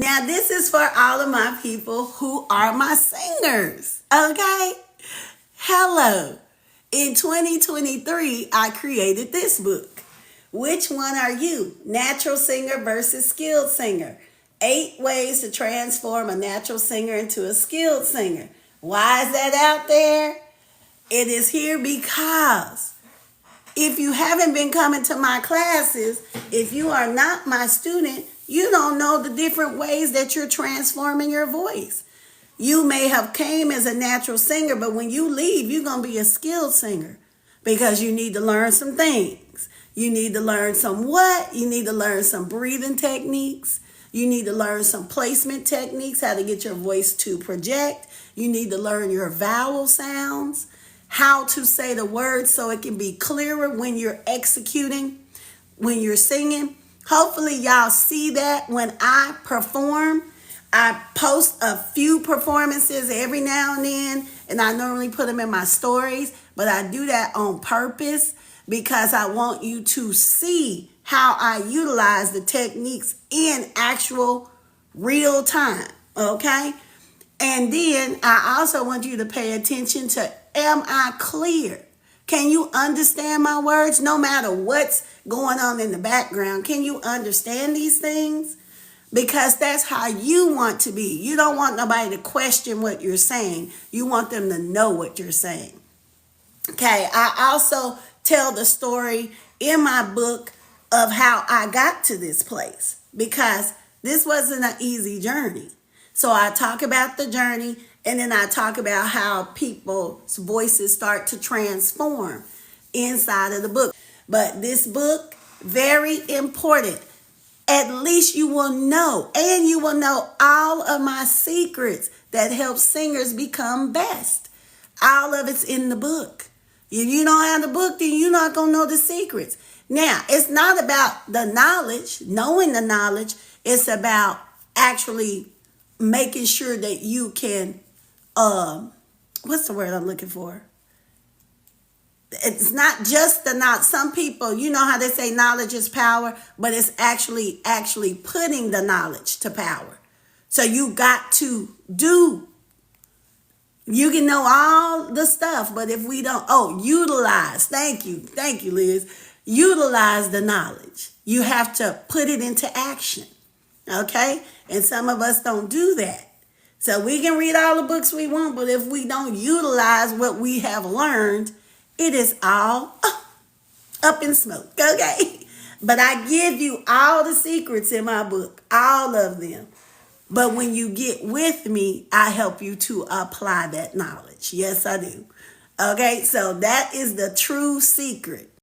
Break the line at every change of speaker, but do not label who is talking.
Now, this is for all of my people who are my singers, okay? Hello. In 2023, I created this book. Which one are you? Natural singer versus skilled singer. 8 ways to transform a natural singer into a skilled singer. Why is that out there? It is here because if you haven't been coming to my classes, if you are not my student, you don't know the different ways that you're transforming your voice. You may have came as a natural singer, but when you leave, you're going to be a skilled singer because you need to learn some things. You need to learn some what? You need to learn some breathing techniques. You need to learn some placement techniques, how to get your voice to project. You need to learn your vowel sounds, how to say the words so it can be clearer when you're executing, when you're singing. Hopefully y'all see that when I perform. I post a few performances every now and then, and I normally put them in my stories, but I do that on purpose because I want you to see how I utilize the techniques in actual real time, okay? And then I also want you to pay attention to, am I clear? Can you understand my words no matter what's going on in the background? Can you understand these things? Because that's how you want to be. You don't want nobody to question what you're saying. You want them to know what you're saying. Okay, I also tell the story in my book of how I got to this place because this wasn't an easy journey. So I talk about the journey and then I talk about how people's voices start to transform inside of the book. But this book, very important. At least you will know, and you will know all of my secrets that help singers become best. All of it's in the book. If you don't have the book, then you're not going to know the secrets. Now, it's not about the knowledge, knowing the knowledge. It's about actually making sure that you can, what's the word I'm looking for? It's not just the knowledge. Some people, you know how they say knowledge is power, but it's actually putting the knowledge to power. So you got to do. You can know all the stuff, but if we don't, utilize. Thank you, Liz. Utilize the knowledge. You have to put it into action. Okay? And some of us don't do that. So we can read all the books we want, but if we don't utilize what we have learned, it is all up in smoke, okay? But I give you all the secrets in my book, all of them. But when you get with me, I help you to apply that knowledge. Yes, I do. Okay, so that is the true secret.